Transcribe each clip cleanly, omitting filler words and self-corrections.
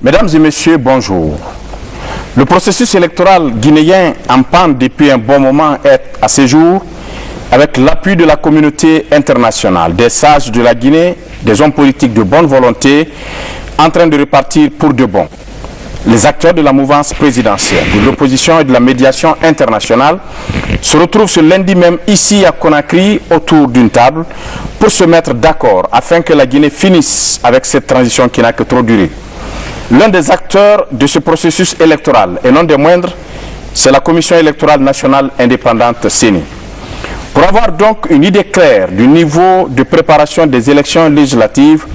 Mesdames et messieurs, bonjour. Le processus électoral guinéen en panne depuis un bon moment est à ce jour, avec l'appui de la communauté internationale, des sages de la Guinée, des hommes politiques de bonne volonté, en train de repartir pour de bon. Les acteurs de la mouvance présidentielle, de l'opposition et de la médiation internationale se retrouvent ce lundi même ici à Conakry autour d'une table pour se mettre d'accord afin que la Guinée finisse avec cette transition qui n'a que trop duré. L'un des acteurs de ce processus électoral, et non des moindres, c'est la Commission électorale nationale indépendante CENI. Pour avoir donc une idée claire du niveau de préparation des élections législatives,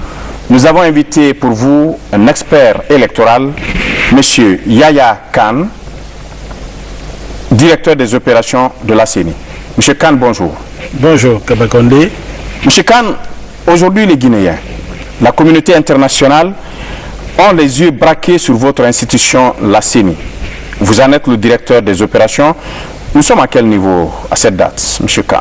nous avons invité pour vous un expert électoral, M. Yaya Kane, directeur des opérations de la CENI. M. Kane, bonjour. Bonjour, Kabakonde. M. Kane, aujourd'hui les Guinéens, la communauté internationale, ont les yeux braqués sur votre institution, la CENI. Vous en êtes le directeur des opérations. Nous sommes à quel niveau à cette date, M. Kane?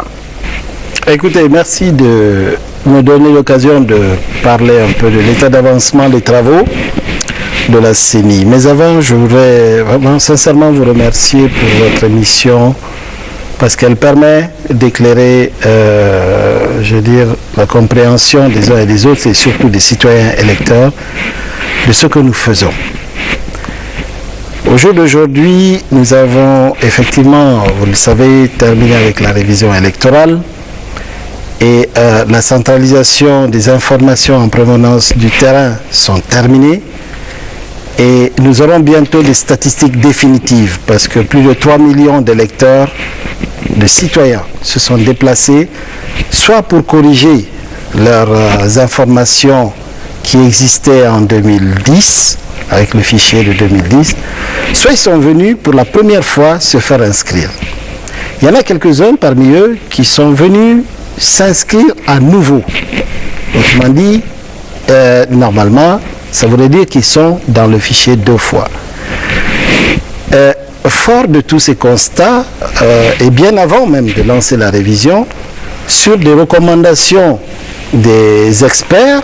Écoutez, merci de me donner l'occasion de parler un peu de l'état d'avancement des travaux de la CENI. Mais avant, je voudrais vraiment sincèrement vous remercier pour votre émission parce qu'elle permet d'éclairer, la compréhension des uns et des autres et surtout des citoyens électeurs de ce que nous faisons. Au jour d'aujourd'hui, nous avons effectivement, vous le savez, terminé avec la révision électorale et la centralisation des informations en provenance du terrain sont terminées et nous aurons bientôt des statistiques définitives parce que plus de 3 millions d'électeurs, de citoyens se sont déplacés soit pour corriger leurs informations qui existaient en 2010 avec le fichier de 2010, soit ils sont venus pour la première fois se faire inscrire. Il y en a quelques-uns parmi eux qui sont venus s'inscrire à nouveau. Autrement dit, normalement, ça voudrait dire qu'ils sont dans le fichier 2 fois. Fort de tous ces constats, et bien avant même de lancer la révision, sur des recommandations des experts,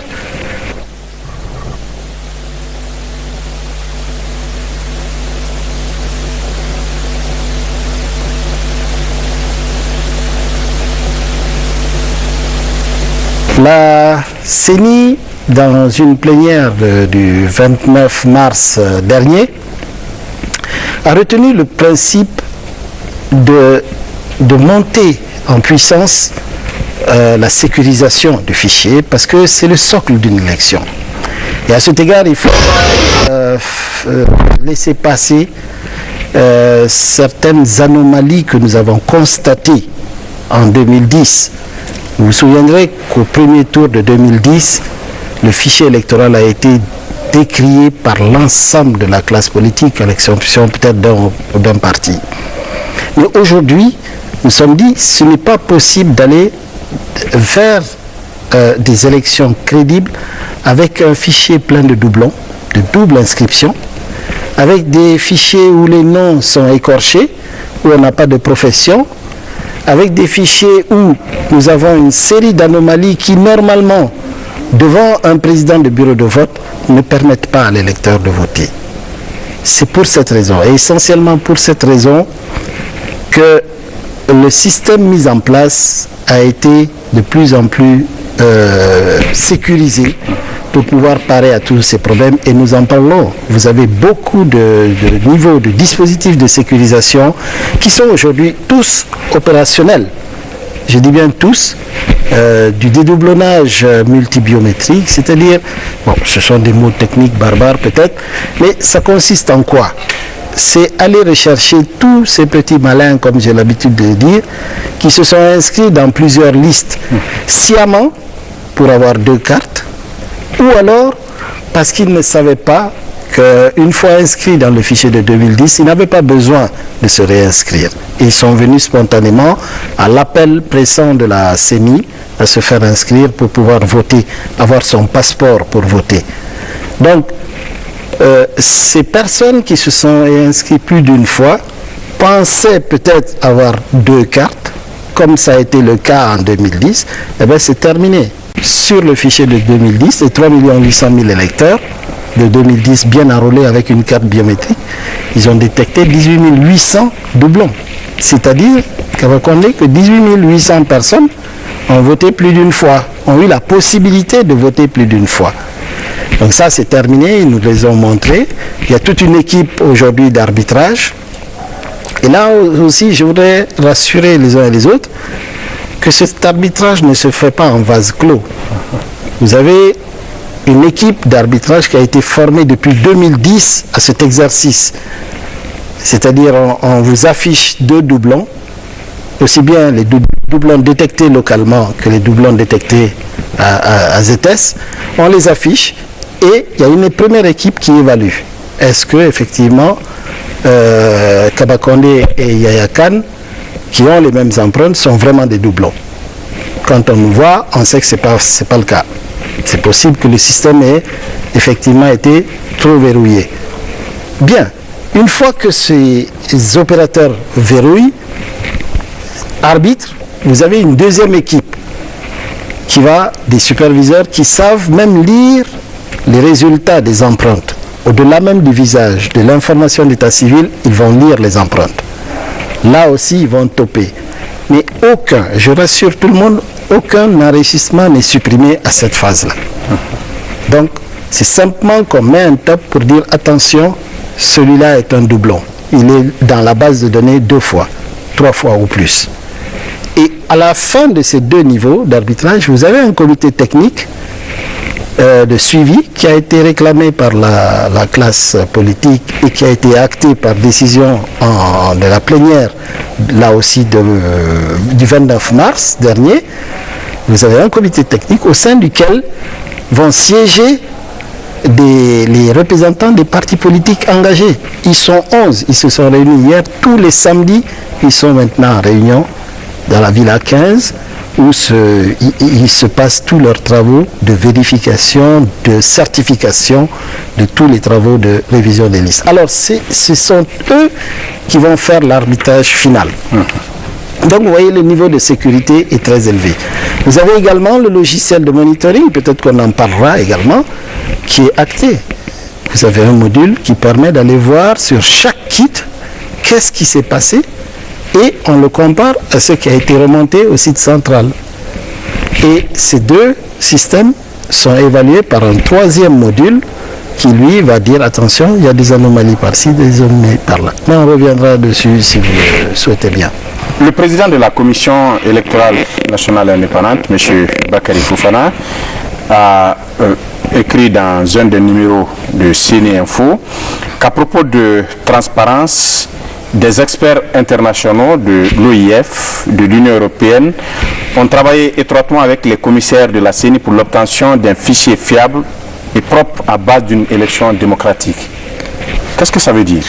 la CENI, dans une plénière du 29 mars dernier, a retenu le principe de monter en puissance la sécurisation du fichier parce que c'est le socle d'une élection. Et à cet égard, il faut laisser passer certaines anomalies que nous avons constatées en 2010. Vous vous souviendrez qu'au premier tour de 2010, le fichier électoral a été décrié par l'ensemble de la classe politique, à l'exception peut-être d'un parti. Mais aujourd'hui, nous sommes dit, ce n'est pas possible d'aller vers des élections crédibles avec un fichier plein de doublons, de double inscription, avec des fichiers où les noms sont écorchés, où on n'a pas de profession, avec des fichiers où nous avons une série d'anomalies qui, normalement, devant un président de bureau de vote, ne permettent pas à l'électeur de voter. C'est pour cette raison, et essentiellement pour cette raison, que le système mis en place a été de plus en plus sécurisé pour pouvoir parer à tous ces problèmes, et nous en parlons. Vous avez beaucoup de niveaux de dispositifs de sécurisation qui sont aujourd'hui tous opérationnels. Je dis bien tous, du dédoublonnage multibiométrique, c'est-à-dire, bon, ce sont des mots techniques barbares peut-être, mais ça consiste en quoi? C'est aller rechercher tous ces petits malins, comme j'ai l'habitude de le dire, qui se sont inscrits dans plusieurs listes sciemment pour avoir 2 cartes, ou alors parce qu'ils ne savaient pas qu'une fois inscrits dans le fichier de 2010, ils n'avaient pas besoin de se réinscrire. Ils sont venus spontanément à l'appel pressant de la CENI à se faire inscrire pour pouvoir voter, avoir son passeport pour voter. Donc, ces personnes qui se sont inscrites plus d'une fois pensaient peut-être avoir 2 cartes, comme ça a été le cas en 2010, eh bien c'est terminé. Sur le fichier de 2010, les 3 800 000 électeurs de 2010 bien enrôlés avec une carte biométrique, ils ont détecté 18 800 doublons. C'est-à-dire que 18 800 personnes ont voté plus d'une fois, ont eu la possibilité de voter plus d'une fois. Donc ça, c'est terminé, ils nous les ont montré. Il y a toute une équipe aujourd'hui d'arbitrage. Et là aussi, je voudrais rassurer les uns et les autres que cet arbitrage ne se fait pas en vase clos. Vous avez une équipe d'arbitrage qui a été formée depuis 2010 à cet exercice. C'est-à-dire, on vous affiche 2 doublons, aussi bien les doublons détectés localement que les doublons détectés à ZS. On les affiche et il y a une première équipe qui évalue. Est-ce que effectivement Kaba Condé et Yaya Kane, qui ont les mêmes empreintes, sont vraiment des doublons? Quand on nous voit, on sait que ce n'est pas le cas. C'est possible que le système ait effectivement été trop verrouillé. Bien, une fois que ces opérateurs verrouillent, arbitre, vous avez une deuxième équipe qui va, des superviseurs qui savent même lire les résultats des empreintes. Au-delà même du visage, de l'information d'état civil, ils vont lire les empreintes. Là aussi, ils vont toper. Mais aucun, je rassure tout le monde, aucun enrichissement n'est supprimé à cette phase-là. Donc, c'est simplement qu'on met un top pour dire attention, celui-là est un doublon. Il est dans la base de données 2 fois, 3 fois ou plus. Et à la fin de ces 2 niveaux d'arbitrage, vous avez un comité technique de suivi qui a été réclamé par la classe politique et qui a été acté par décision de la plénière, là aussi du 29 mars dernier. Vous avez un comité technique au sein duquel vont siéger les représentants des partis politiques engagés. Ils sont 11, ils se sont réunis hier, tous les samedis, ils sont maintenant en réunion dans la Villa 15, où ils se passent tous leurs travaux de vérification, de certification de tous les travaux de révision des listes. Alors, ce sont eux qui vont faire l'arbitrage final. Donc, vous voyez, le niveau de sécurité est très élevé. Vous avez également le logiciel de monitoring, peut-être qu'on en parlera également, qui est acté. Vous avez un module qui permet d'aller voir sur chaque kit qu'est-ce qui s'est passé, et on le compare à ce qui a été remonté au site central. Et ces 2 systèmes sont évalués par un 3e module qui, lui, va dire attention, il y a des anomalies par-ci, des anomalies par-là. Mais on reviendra dessus si vous le souhaitez bien. Le président de la Commission électorale nationale indépendante, M. Bakary Fofana, a écrit dans un des numéros de CNI Info qu'à propos de transparence, des experts internationaux de l'OIF, de l'Union européenne, ont travaillé étroitement avec les commissaires de la CENI pour l'obtention d'un fichier fiable et propre à base d'une élection démocratique. Qu'est-ce que ça veut dire?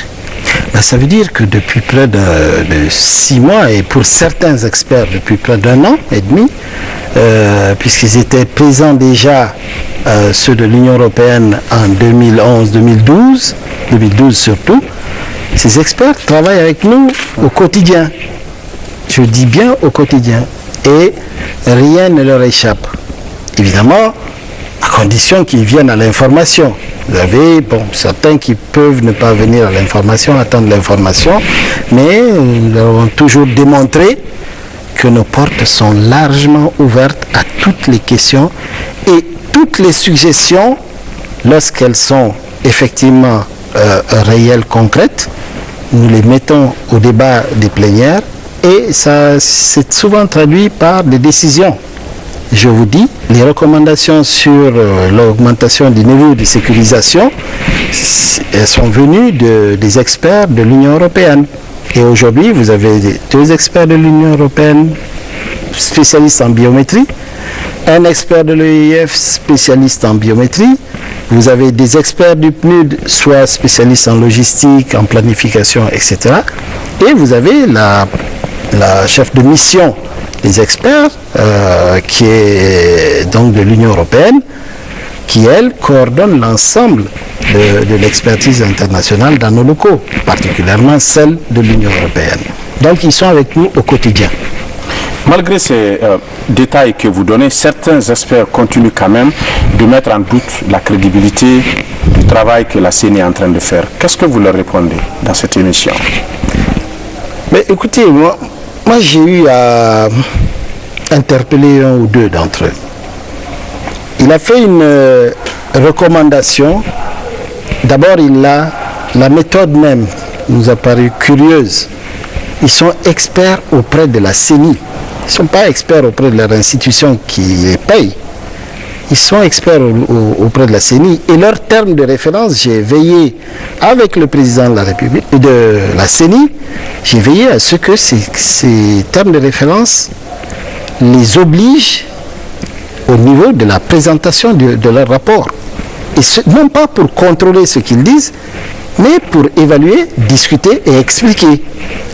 Ça veut dire que depuis près de 6 mois, et pour certains experts depuis près d'1 an et demi, puisqu'ils étaient présents déjà, ceux de l'Union européenne en 2011-2012, 2012 surtout, ces experts travaillent avec nous au quotidien. Je dis bien au quotidien. Et rien ne leur échappe. Évidemment, à condition qu'ils viennent à l'information. Vous avez certains qui peuvent ne pas venir à l'information, attendre l'information, mais nous avons toujours démontré que nos portes sont largement ouvertes à toutes les questions et toutes les suggestions, lorsqu'elles sont effectivement réelles, concrètes, nous les mettons au débat des plénières et ça c'est souvent traduit par des décisions. Je vous dis, les recommandations sur l'augmentation du niveau de sécurisation, elles sont venues des experts de l'Union européenne. Et aujourd'hui, vous avez 2 experts de l'Union européenne spécialistes en biométrie, un expert de l'OIF spécialiste en biométrie, vous avez des experts du PNUD, soit spécialistes en logistique, en planification, etc. Et vous avez la chef de mission des experts, qui est donc de l'Union européenne, qui, elle, coordonne l'ensemble de l'expertise internationale dans nos locaux, particulièrement celle de l'Union européenne. Donc, ils sont avec nous au quotidien. Malgré ces détails que vous donnez, certains experts continuent quand même de mettre en doute la crédibilité du travail que la CENI est en train de faire. Qu'est-ce que vous leur répondez dans cette émission? Mais écoutez, moi j'ai eu à interpeller un ou deux d'entre eux. Il a fait une recommandation. D'abord, la méthode même nous a paru curieuse. Ils sont experts auprès de la CENI. Ils ne sont pas experts auprès de leur institution qui les paye. Ils sont experts auprès de la CENI. Et leur terme de référence, j'ai veillé avec le président de la République, de la CENI, j'ai veillé à ce que ces termes de référence les obligent au niveau de la présentation de leur rapport. Et non pas pour contrôler ce qu'ils disent, mais pour évaluer, discuter et expliquer.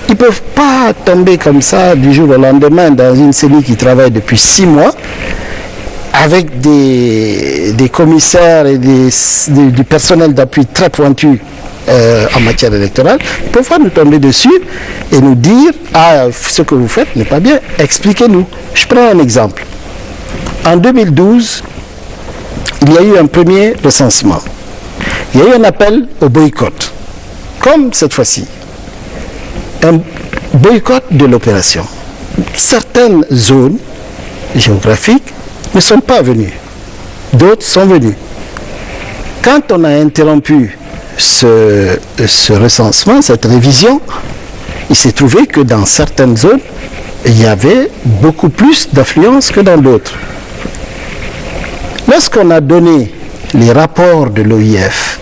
Ils ne peuvent pas tomber comme ça du jour au lendemain dans une CENI qui travaille depuis 6 mois avec des commissaires et du personnel d'appui très pointu en matière électorale. Ils ne peuvent pas nous tomber dessus et nous dire « Ah, ce que vous faites n'est pas bien, expliquez-nous ». Je prends un exemple. En 2012, il y a eu un premier recensement. Il y a eu un appel au boycott, comme cette fois-ci. Un boycott de l'opération. Certaines zones géographiques ne sont pas venues. D'autres sont venues. Quand on a interrompu ce recensement, cette révision, il s'est trouvé que dans certaines zones, il y avait beaucoup plus d'affluence que dans d'autres. Lorsqu'on a donné les rapports de l'OIF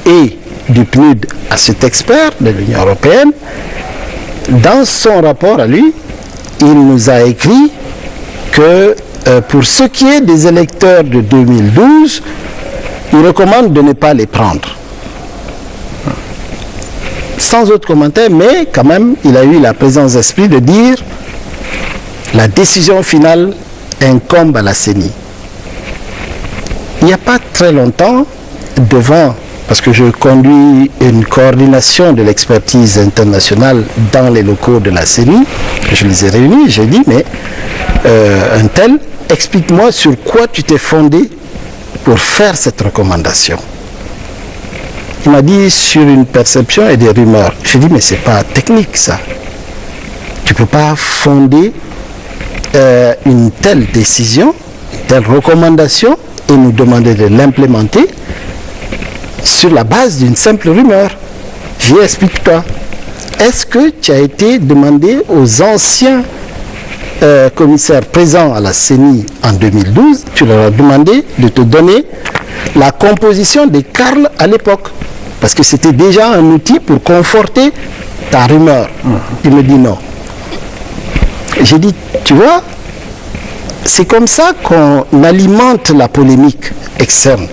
et du PNUD à cet expert de l'Union européenne, dans son rapport à lui, il nous a écrit que pour ce qui est des électeurs de 2012, il recommande de ne pas les prendre. Sans autre commentaire, mais quand même, il a eu la présence d'esprit de dire la décision finale incombe à la CENI. Il n'y a pas très longtemps, parce que je conduis une coordination de l'expertise internationale dans les locaux de la CENI, je les ai réunis, j'ai dit, mais un tel, explique-moi sur quoi tu t'es fondé pour faire cette recommandation. Il m'a dit sur une perception et des rumeurs. J'ai dit, mais c'est pas technique ça. Tu ne peux pas fonder une telle décision, une telle recommandation et nous demander de l'implémenter sur la base d'une simple rumeur. J'ai dit, explique-toi. Est-ce que tu as été demandé aux anciens commissaires présents à la CENI en 2012, tu leur as demandé de te donner la composition des CARL à l'époque? Parce que c'était déjà un outil pour conforter ta rumeur. Il me dit non. J'ai dit, tu vois, c'est comme ça qu'on alimente la polémique externe.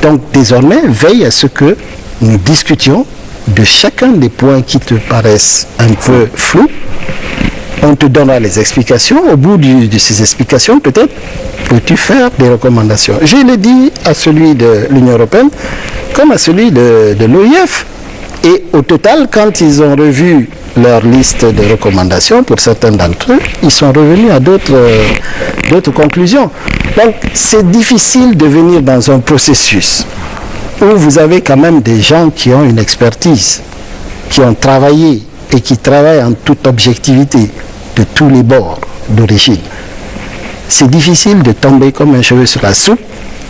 Donc désormais, veille à ce que nous discutions de chacun des points qui te paraissent un peu flous. On te donnera les explications. Au bout de ces explications, peut-être peux-tu faire des recommandations. Je l'ai dit à celui de l'Union européenne comme à celui de l'OIF. Et au total, quand ils ont revu leur liste de recommandations, pour certains d'entre eux, ils sont revenus à d'autres conclusions. Donc, c'est difficile de venir dans un processus où vous avez quand même des gens qui ont une expertise, qui ont travaillé et qui travaillent en toute objectivité de tous les bords d'origine. C'est difficile de tomber comme un cheveu sur la soupe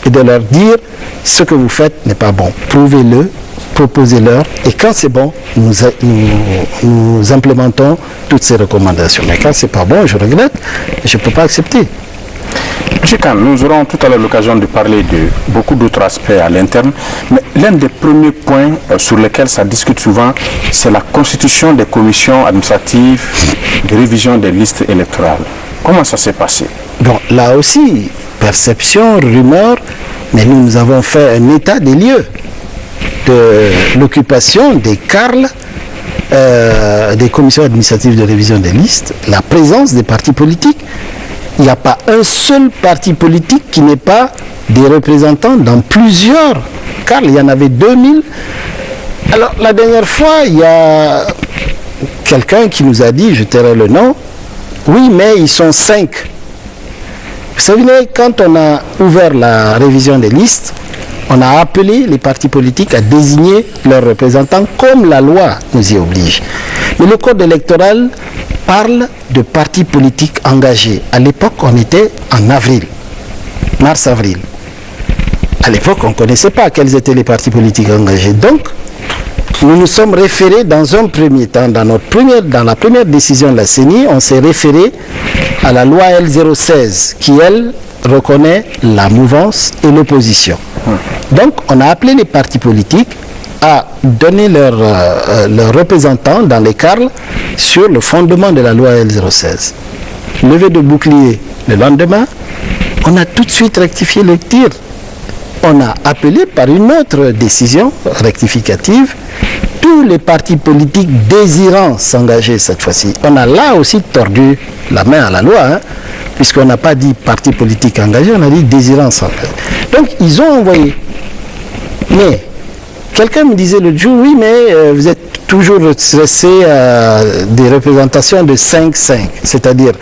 et de leur dire ce que vous faites n'est pas bon. Prouvez-le, proposez-leur et quand c'est bon, nous implémentons toutes ces recommandations. Mais quand c'est pas bon, je regrette, je ne peux pas accepter. M. Khan, nous aurons tout à l'heure l'occasion de parler de beaucoup d'autres aspects à l'interne, mais l'un des premiers points sur lesquels ça discute souvent, c'est la constitution des commissions administratives de révision des listes électorales. Comment ça s'est passé? Bon, là aussi, perception, rumeur, mais nous avons fait un état des lieux de l'occupation des CARL, des commissions administratives de révision des listes, la présence des partis politiques. Il n'y a pas un seul parti politique qui n'ait pas des représentants dans plusieurs CARL. Il y en avait 2000. Alors, la dernière fois, il y a quelqu'un qui nous a dit, je tairai le nom, oui, mais ils sont 5. Vous savez, quand on a ouvert la révision des listes, On a appelé les partis politiques à désigner leurs représentants comme la loi nous y oblige. Mais le code électoral parle de partis politiques engagés. À l'époque, on était en avril, mars-avril. À l'époque, on ne connaissait pas quels étaient les partis politiques engagés. Donc, nous nous sommes référés dans un premier temps, dans la première décision de la CENI, on s'est référé à la loi L016 qui, elle, reconnaît la mouvance et l'opposition. Donc, on a appelé les partis politiques à donner leurs représentants dans les CARL sur le fondement de la loi L016. Levé de bouclier le lendemain, on a tout de suite rectifié le tir. On a appelé par une autre décision rectificative tous les partis politiques désirant s'engager cette fois-ci. On a là aussi tordu la main à la loi, puisqu'on n'a pas dit parti politique engagé, on a dit désirant s'engager. Donc ils ont envoyé. Mais quelqu'un me disait l'autre jour, oui, mais vous êtes toujours resté à des représentations de 5-5, c'est-à-dire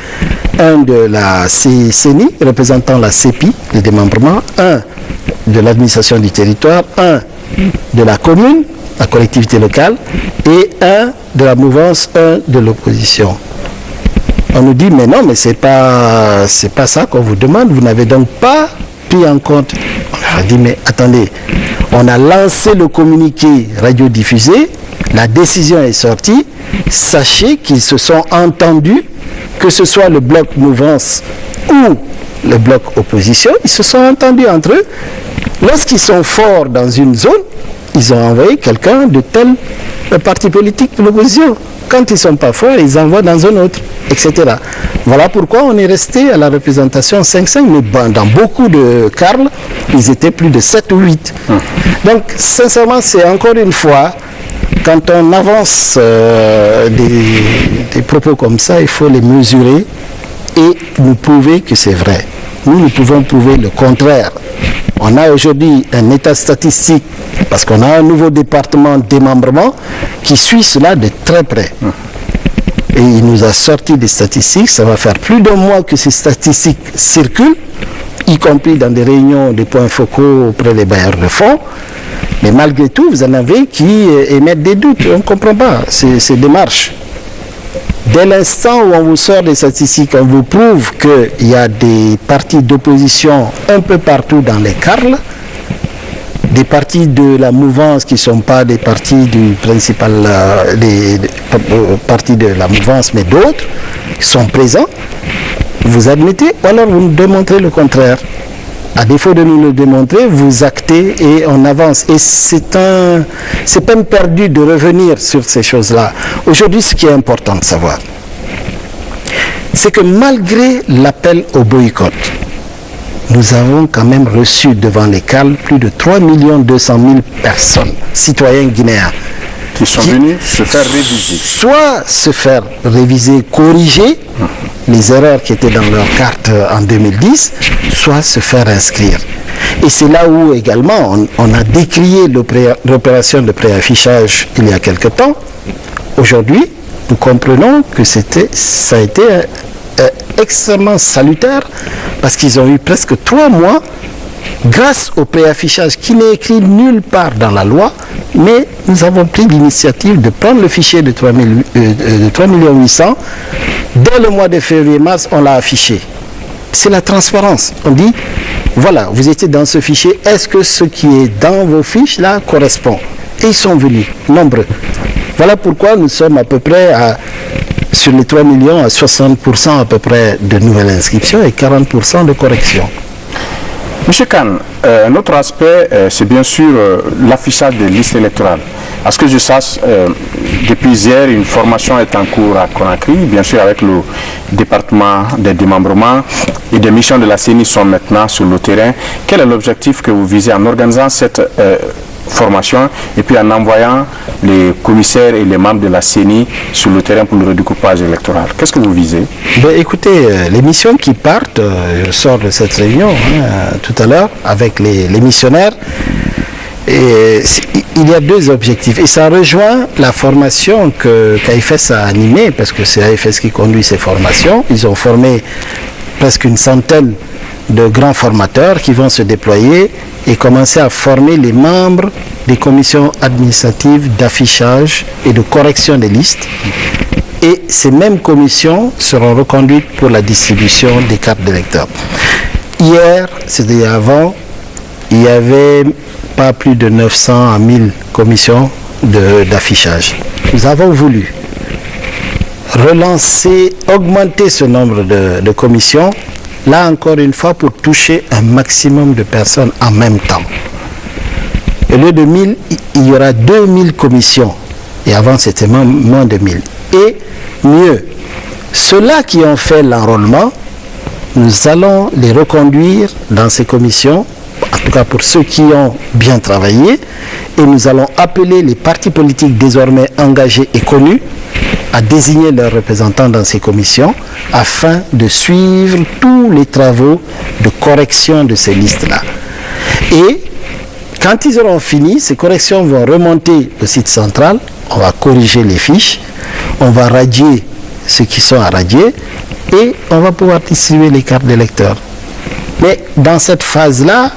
un de la CENI, représentant la CEPI, le démembrement, un de l'administration du territoire, un de la commune, la collectivité locale, et un de la mouvance, un de l'opposition. On nous dit, mais non, mais c'est pas ça qu'on vous demande, vous n'avez donc pas pris en compte. On a dit, mais attendez, on a lancé le communiqué radiodiffusé, la décision est sortie, sachez qu'ils se sont entendus, que ce soit le bloc mouvance ou le bloc opposition, ils se sont entendus entre eux. Lorsqu'ils sont forts dans une zone, ils ont envoyé quelqu'un de tel parti politique de l'opposition. Quand ils ne sont pas forts, ils envoient dans un autre, etc. Voilà pourquoi on est resté à la représentation 5-5, mais dans beaucoup de CARL, ils étaient plus de 7 ou 8. Donc, sincèrement, c'est encore une fois, quand on avance des propos comme ça, il faut les mesurer et nous prouver que c'est vrai. Nous pouvons prouver le contraire. On a aujourd'hui un état statistique, parce qu'on a un nouveau département de démembrement qui suit cela de très près. Et il nous a sorti des statistiques, ça va faire plus d'un mois que ces statistiques circulent, y compris dans des réunions, des points focaux auprès des bailleurs de fonds. Mais malgré tout, vous en avez qui émettent des doutes. On ne comprend pas ces démarches. Dès l'instant où on vous sort des statistiques, on vous prouve qu'il y a des partis d'opposition un peu partout dans les CARL, des partis de la mouvance qui ne sont pas des partis du principal, des partis de la mouvance, mais d'autres qui sont présents, vous admettez ou alors vous nous démontrez le contraire. À défaut de nous le démontrer, vous actez et on avance. Et c'est peine perdue de revenir sur ces choses-là. Aujourd'hui, ce qui est important de savoir, c'est que malgré l'appel au boycott, nous avons quand même reçu devant les CARL plus de 3 200 000 personnes, citoyens guinéens. Qui sont venus se faire réviser. Soit se faire réviser, corriger les erreurs qui étaient dans leur carte en 2010, soit se faire inscrire. Et c'est là où également on a décrié l'opération de préaffichage il y a quelque temps. Aujourd'hui, nous comprenons que ça a été extrêmement salutaire parce qu'ils ont eu presque 3 mois grâce au préaffichage qui n'est écrit nulle part dans la loi, mais nous avons pris l'initiative de prendre le fichier de 3 800 dès le mois de février-mars, on l'a affiché. C'est la transparence. On dit, voilà, vous étiez dans ce fichier, est-ce que ce qui est dans vos fiches là correspond? Et ils sont venus, nombreux. Voilà pourquoi nous sommes à peu près sur les 3 millions à 60% à peu près de nouvelles inscriptions et 40% de corrections. Monsieur Kane, un autre aspect, c'est bien sûr l'affichage des listes électorales. À ce que je sache, depuis hier, une formation est en cours à Conakry, bien sûr avec le département des démembrements et des missions de la CENI sont maintenant sur le terrain. Quel est l'objectif que vous visez en organisant cette formation et puis en envoyant les commissaires et les membres de la CENI sur le terrain pour le redécoupage électoral? Qu'est-ce que vous visez? Écoutez, les missions qui partent, je sors de cette réunion tout à l'heure avec les missionnaires, et il y a 2 objectifs et ça rejoint la formation qu'AFS a animée, parce que c'est AFS qui conduit ces formations. Ils ont formé presque une centaine de grands formateurs qui vont se déployer et commencer à former les membres des commissions administratives d'affichage et de correction des listes. Et ces mêmes commissions seront reconduites pour la distribution des cartes d'électeurs. Hier, c'était avant, il y avait pas plus de 900 à 1000 commissions d'affichage. Nous avons voulu relancer, augmenter ce nombre de commissions, là encore une fois pour toucher un maximum de personnes en même temps. Au lieu de 1000, il y aura 2000 commissions. Et avant, c'était moins de 1000. Et mieux, ceux-là qui ont fait l'enrôlement, nous allons les reconduire dans ces commissions, en tout cas pour ceux qui ont bien travaillé, et nous allons appeler les partis politiques désormais engagés et connus à désigner leurs représentants dans ces commissions afin de suivre tous les travaux de correction de ces listes-là. Et quand ils auront fini, ces corrections vont remonter au site central, on va corriger les fiches, on va radier ceux qui sont à radier et on va pouvoir distribuer les cartes d'électeurs. Mais dans cette phase-là,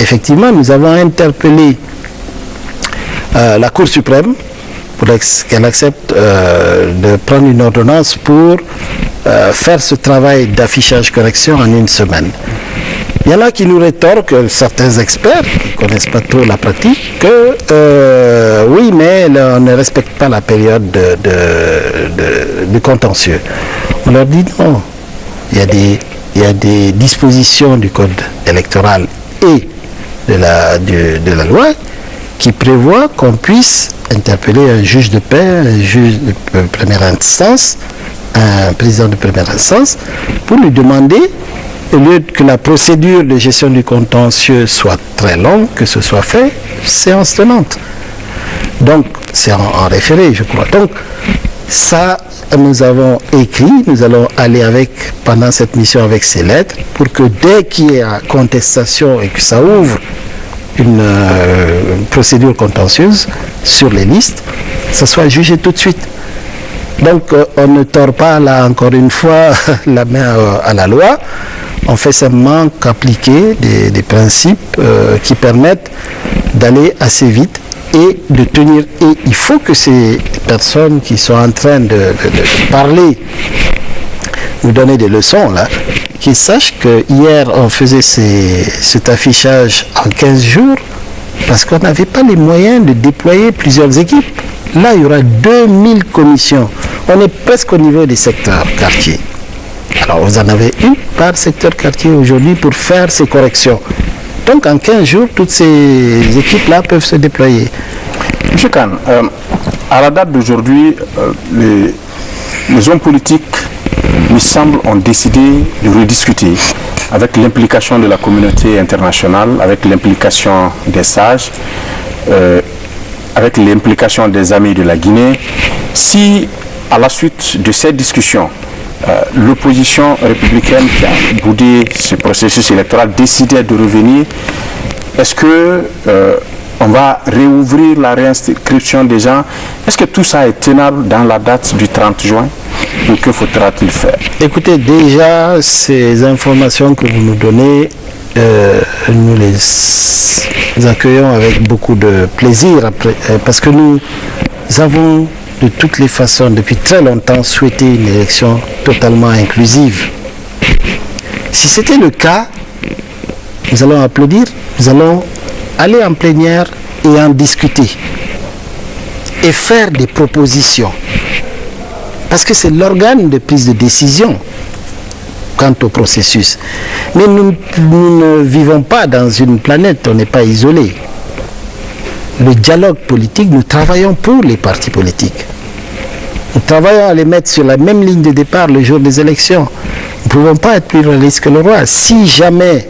effectivement, nous avons interpellé la Cour suprême pour qu'elle accepte de prendre une ordonnance pour faire ce travail d'affichage-correction en une semaine. Il y en a qui nous rétorquent, certains experts qui ne connaissent pas trop la pratique, que oui, mais on ne respecte pas la période de contentieux. On leur dit non. Il y a des dispositions du code électoral et de la loi qui prévoient qu'on puisse interpeller un juge de paix, un juge de première instance, un président de première instance, pour lui demander, au lieu que la procédure de gestion du contentieux soit très longue, que ce soit fait séance tenante. Donc, c'est en référé, je crois. Donc, ça, nous avons écrit, nous allons aller pendant cette mission avec ces lettres, pour que dès qu'il y a contestation et que ça ouvre une procédure contentieuse sur les listes, ça soit jugé tout de suite. Donc, on ne tord pas, là, encore une fois, la main à la loi. On fait simplement qu'appliquer des principes qui permettent d'aller assez vite et de tenir. Et il faut que ces personnes qui sont en train de parler, nous donner des leçons, là, qu'ils sachent que hier on faisait cet affichage en 15 jours parce qu'on n'avait pas les moyens de déployer plusieurs équipes. Là, il y aura 2000 commissions. On est presque au niveau des secteurs quartiers. Alors, vous en avez une par secteur quartier aujourd'hui pour faire ces corrections. Donc, en 15 jours, toutes ces équipes-là peuvent se déployer. M. Khan, à la date d'aujourd'hui, les hommes politiques, il semble, ont décidé de rediscuter avec l'implication de la communauté internationale, avec l'implication des sages, avec l'implication des amis de la Guinée. Si, à la suite de cette discussion, l'opposition républicaine qui a boudé ce processus électoral décidait de revenir, est-ce que on va réouvrir la réinscription des gens? Est-ce que tout ça est tenable dans la date du 30 juin? Ou que faudra-t-il faire? Écoutez, déjà, ces informations que vous nous donnez, nous les accueillons avec beaucoup de plaisir, parce que nous avons de toutes les façons, depuis très longtemps, souhaité une élection totalement inclusive. Si c'était le cas, nous allons applaudir, nous allons aller en plénière et en discuter et faire des propositions. Parce que c'est l'organe de prise de décision quant au processus. Mais nous ne vivons pas dans une planète, on n'est pas isolé. Le dialogue politique, nous travaillons pour les partis politiques. Nous travaillons à les mettre sur la même ligne de départ le jour des élections. Nous ne pouvons pas être plus réalistes que le roi. Si jamais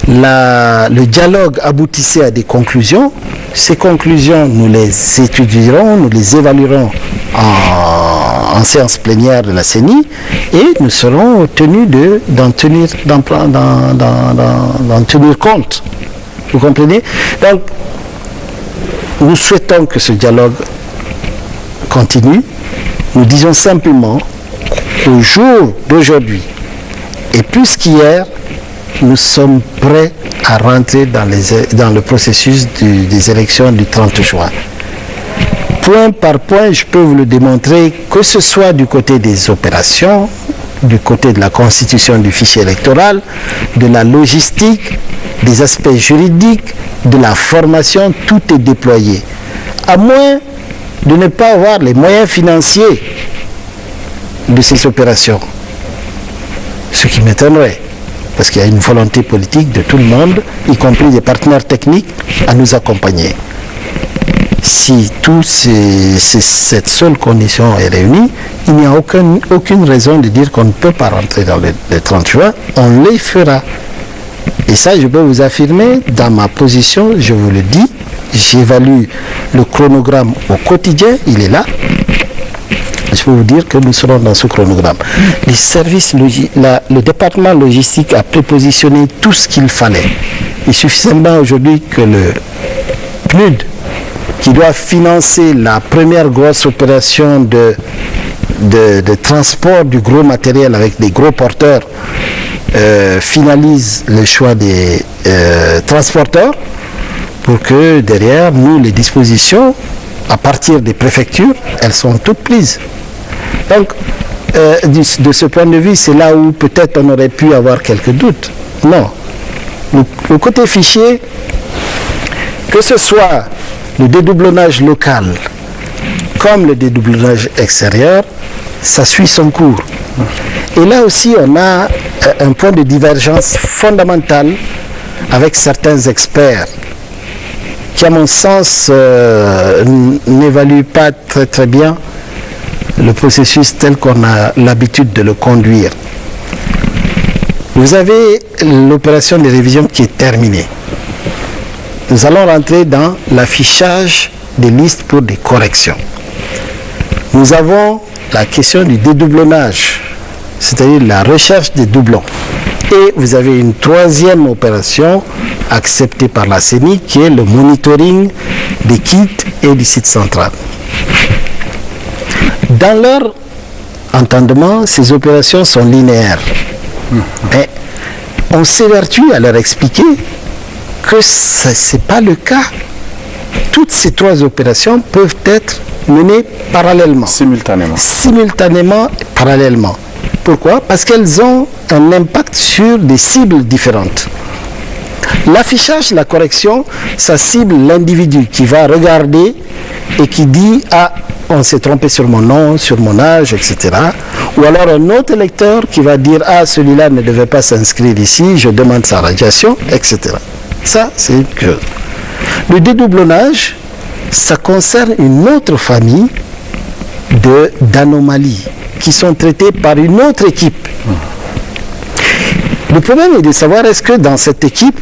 le dialogue aboutissait à des conclusions, ces conclusions, nous les étudierons, nous les évaluerons en séance plénière de la CENI et nous serons tenus d'en tenir compte. Vous comprenez? Donc, nous souhaitons que ce dialogue continue. Nous disons simplement qu'au jour d'aujourd'hui, et plus qu'hier, nous sommes prêts à rentrer dans le processus des élections du 30 juin. Point par point, je peux vous le démontrer, que ce soit du côté des opérations, du côté de la constitution du fichier électoral, de la logistique, des aspects juridiques, de la formation, tout est déployé. À moins de ne pas avoir les moyens financiers de ces opérations. Ce qui m'étonnerait, parce qu'il y a une volonté politique de tout le monde, y compris des partenaires techniques, à nous accompagner. Si cette seule condition est réunie, il n'y a aucune raison de dire qu'on ne peut pas rentrer dans le 30 juin, on les fera. Et ça, je peux vous affirmer, dans ma position, je vous le dis, j'évalue le chronogramme au quotidien, il est là. Je peux vous dire que nous serons dans ce chronogramme. Les services, le département logistique a prépositionné tout ce qu'il fallait. Il suffit seulement aujourd'hui que le PNUD, qui doit financer la première grosse opération de transport du gros matériel avec des gros porteurs, finalise le choix des transporteurs pour que derrière nous, les dispositions, à partir des préfectures, elles sont toutes prises. Donc, de ce point de vue, c'est là où peut-être on aurait pu avoir quelques doutes. Non. Le côté fichier, que ce soit le dédoublonnage local comme le dédoublonnage extérieur, ça suit son cours. Et là aussi, on a un point de divergence fondamental avec certains experts qui, à mon sens, n'évaluent pas très très bien le processus tel qu'on a l'habitude de le conduire. Vous avez l'opération de révision qui est terminée. Nous allons rentrer dans l'affichage des listes pour des corrections. Nous avons la question du dédoublonnage, c'est-à-dire la recherche des doublons. Et vous avez une troisième opération acceptée par la CENI qui est le monitoring des kits et du site central. Dans leur entendement, ces opérations sont linéaires. Mais on s'évertue à leur expliquer que ce n'est pas le cas. Toutes ces trois opérations peuvent être menées parallèlement. Simultanément, parallèlement. Pourquoi? Parce qu'elles ont un impact sur des cibles différentes. L'affichage, la correction, ça cible l'individu qui va regarder et qui dit « Ah, on s'est trompé sur mon nom, sur mon âge, etc. » Ou alors un autre électeur qui va dire « Ah, celui-là ne devait pas s'inscrire ici, je demande sa radiation, etc. » Ça, c'est une chose. Le dédoublonnage, ça concerne une autre famille d'anomalies qui sont traitées par une autre équipe. Le problème est de savoir est-ce que dans cette équipe,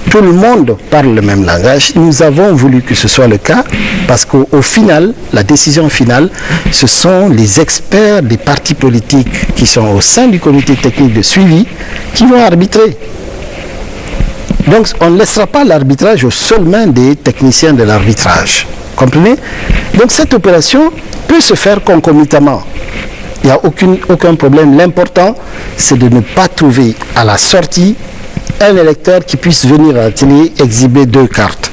tout le monde parle le même langage. Nous avons voulu que ce soit le cas parce qu'au final, la décision finale, ce sont les experts des partis politiques qui sont au sein du comité technique de suivi qui vont arbitrer. Donc on ne laissera pas l'arbitrage aux seules mains des techniciens de l'arbitrage. Comprenez? Donc cette opération peut se faire concomitamment. Il n'y a aucun problème. L'important, c'est de ne pas trouver à la sortie un électeur qui puisse venir à la télé exhiber deux cartes.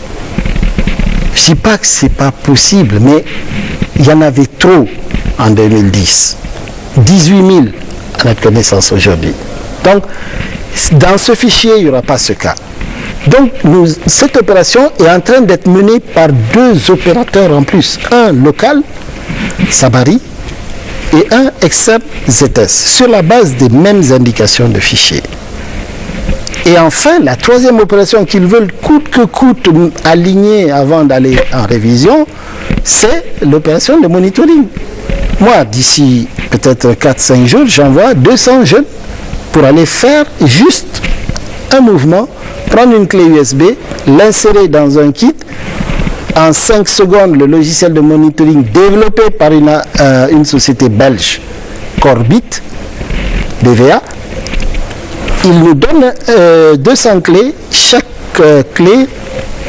Je ne dis pas que ce n'est pas possible, mais il y en avait trop en 2010. 18 000 à notre connaissance aujourd'hui. Donc, dans ce fichier, il n'y aura pas ce cas. Donc, cette opération est en train d'être menée par deux opérateurs en plus. Un local, Sabari, et un externe ZS, sur la base des mêmes indications de fichier. Et enfin, la troisième opération qu'ils veulent coûte que coûte aligner avant d'aller en révision, c'est l'opération de monitoring. Moi, d'ici peut-être 4-5 jours, j'envoie 200 jeunes pour aller faire juste un mouvement, prendre une clé USB, l'insérer dans un kit. En 5 secondes, le logiciel de monitoring développé par une société belge, Corbit, BVA, il nous donne 200 clés. Chaque clé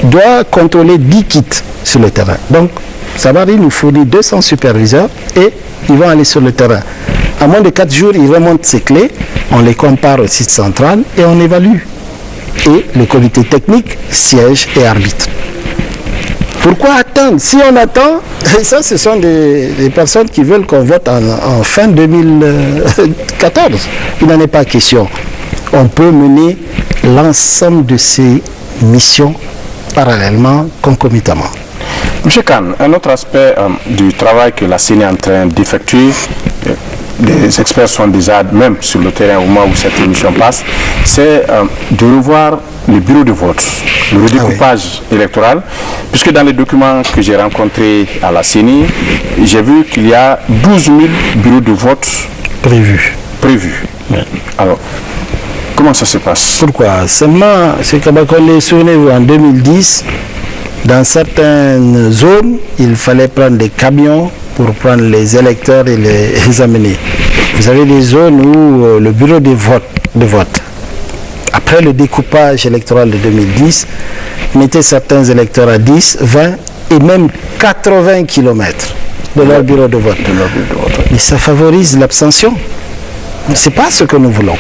doit contrôler 10 kits sur le terrain. Donc, Sabari nous fournit 200 superviseurs et ils vont aller sur le terrain. À moins de 4 jours, ils remontent ces clés, on les compare au site central et on évalue. et le comité technique siège et arbitre. Pourquoi attendre? Si on attend, et ça ce sont des personnes qui veulent qu'on vote en fin 2014. Il n'en est pas question. On peut mener l'ensemble de ces missions parallèlement, concomitamment. Monsieur Kane, un autre aspect du travail que la CENI est en train d'effectuer, des experts sont déjà même sur le terrain au moment où cette émission passe, c'est de revoir les bureaux de vote, le redécoupage électoral, puisque dans les documents que j'ai rencontrés à la CENI, j'ai vu qu'il y a 12 000 bureaux de vote prévus. Oui. Alors, comment ça se passe? Pourquoi? Seulement, c'est Kabakonde, souvenez-vous, en 2010, dans certaines zones, il fallait prendre des camions pour prendre les électeurs et les amener. Vous avez des zones où le bureau de vote, après le découpage électoral de 2010, mettait certains électeurs à 10, 20 et même 80 km de leur bureau de vote. Mais ça favorise l'abstention. Ce n'est pas ce que nous voulons.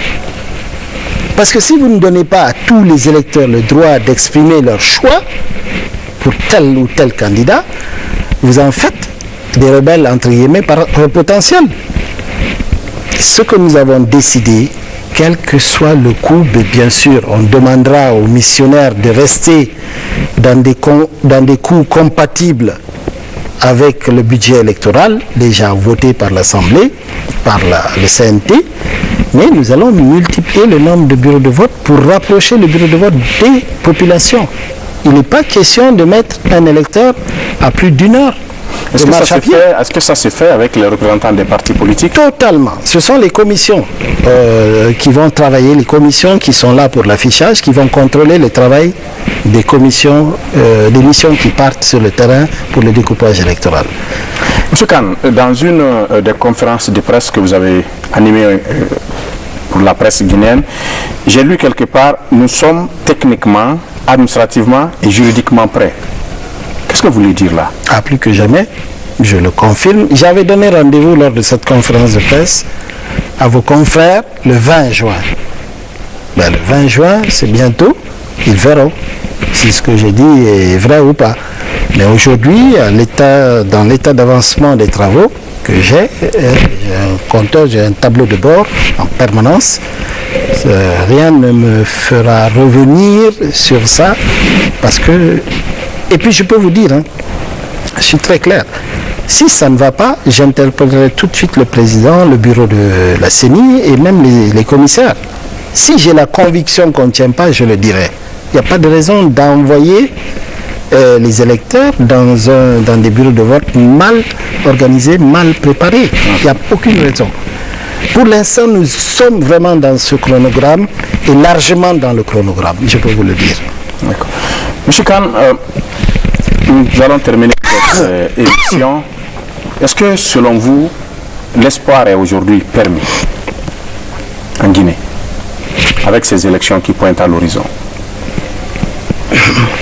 Parce que si vous ne donnez pas à tous les électeurs le droit d'exprimer leur choix pour tel ou tel candidat, vous en faites des rebelles entre guillemets par potentiel. Ce que nous avons décidé, quel que soit le coût, bien sûr, on demandera aux missionnaires de rester dans des coûts compatibles avec le budget électoral déjà voté par l'Assemblée, par le CNT, mais nous allons multiplier le nombre de bureaux de vote pour rapprocher le bureau de vote des populations. Il n'est pas question de mettre un électeur à plus d'1 heure. Est-ce que ça se fait avec les représentants des partis politiques? Totalement. Ce sont les commissions qui vont travailler, les commissions qui sont là pour l'affichage, qui vont contrôler le travail des commissions, des missions qui partent sur le terrain pour le découpage électoral. Monsieur Kane, dans une des conférences de presse que vous avez animées pour la presse guinéenne, j'ai lu quelque part, nous sommes techniquement, administrativement et juridiquement prêts. Qu'est-ce que vous voulez dire là? Plus que jamais, je le confirme. J'avais donné rendez-vous lors de cette conférence de presse à vos confrères le 20 juin. Le 20 juin, c'est bientôt, ils verront si ce que j'ai dit est vrai ou pas. Mais aujourd'hui, dans l'état d'avancement des travaux que j'ai un compteur, j'ai un tableau de bord en permanence. Rien ne me fera revenir sur ça parce que... Et puis je peux vous dire, je suis très clair, si ça ne va pas, j'interpellerai tout de suite le président, le bureau de la CENI et même les commissaires. Si j'ai la conviction qu'on ne tient pas, je le dirai. Il n'y a pas de raison d'envoyer les électeurs dans des bureaux de vote mal organisés, mal préparés. Il n'y a aucune raison. Pour l'instant, nous sommes vraiment dans ce chronogramme et largement dans le chronogramme, je peux vous le dire. D'accord. Monsieur Kane, nous allons terminer cette émission. Est-ce que, selon vous, l'espoir est aujourd'hui permis en Guinée, avec ces élections qui pointent à l'horizon?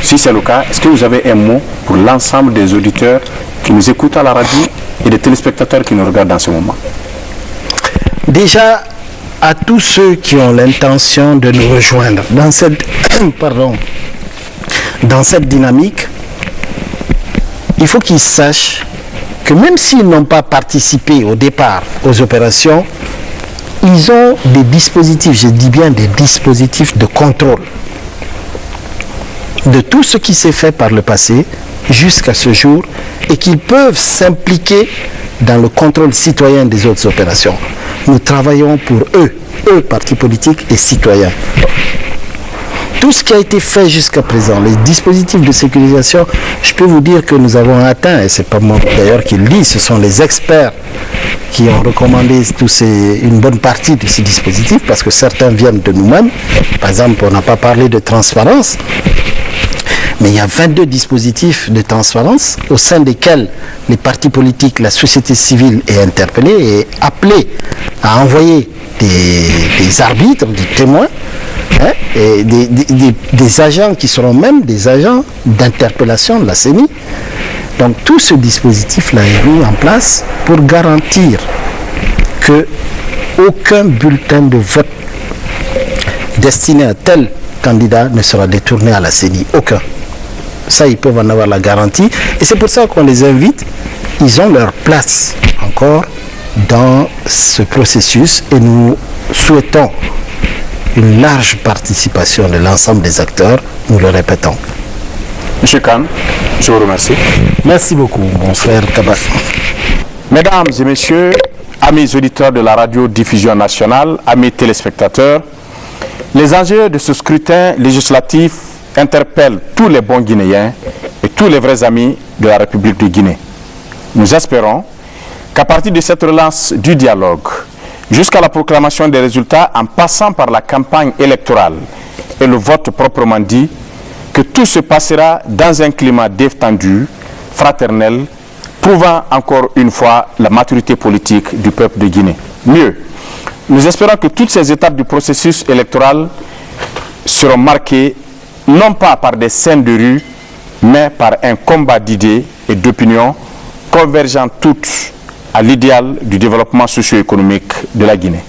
Si c'est le cas, est-ce que vous avez un mot pour l'ensemble des auditeurs qui nous écoutent à la radio et des téléspectateurs qui nous regardent en ce moment? Déjà, à tous ceux qui ont l'intention de nous rejoindre dans cette, dans cette dynamique, il faut qu'ils sachent que même s'ils n'ont pas participé au départ aux opérations, ils ont des dispositifs, je dis bien des dispositifs de contrôle de tout ce qui s'est fait par le passé jusqu'à ce jour et qu'ils peuvent s'impliquer dans le contrôle citoyen des autres opérations. Nous travaillons pour eux, partis politiques et citoyens. Tout ce qui a été fait jusqu'à présent, les dispositifs de sécurisation, je peux vous dire que nous avons atteint, et ce n'est pas moi d'ailleurs qui le dis, ce sont les experts qui ont recommandé une bonne partie de ces dispositifs, parce que certains viennent de nous-mêmes. Par exemple, on n'a pas parlé de transparence, mais il y a 22 dispositifs de transparence au sein desquels les partis politiques, la société civile est interpellée et appelée à envoyer des arbitres, des témoins, et des agents qui seront même des agents d'interpellation de la CENI. Donc tout ce dispositif-là est mis en place pour garantir que aucun bulletin de vote destiné à tel candidat ne sera détourné à la CENI. Aucun. Ça, ils peuvent en avoir la garantie. Et c'est pour ça qu'on les invite. Ils ont leur place encore dans ce processus et nous souhaitons une large participation de l'ensemble des acteurs, nous le répétons. Monsieur Khan, je vous remercie. Merci beaucoup, mon frère Kaba. Mesdames et messieurs, amis auditeurs de la radio-diffusion nationale, amis téléspectateurs, les enjeux de ce scrutin législatif interpellent tous les bons Guinéens et tous les vrais amis de la République de Guinée. Nous espérons qu'à partir de cette relance du dialogue, jusqu'à la proclamation des résultats en passant par la campagne électorale et le vote proprement dit, que tout se passera dans un climat détendu, fraternel, prouvant encore une fois la maturité politique du peuple de Guinée. Mieux, nous espérons que toutes ces étapes du processus électoral seront marquées non pas par des scènes de rue, mais par un combat d'idées et d'opinions convergeant toutes à l'idéal du développement socio-économique de la Guinée.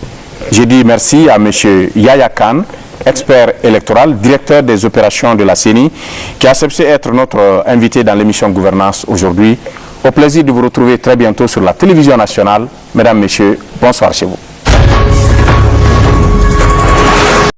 Je dis merci à M. Yaya Khan, expert électoral, directeur des opérations de la CENI, qui a accepté être notre invité dans l'émission Gouvernance aujourd'hui. Au plaisir de vous retrouver très bientôt sur la télévision nationale. Mesdames, Messieurs, bonsoir chez vous.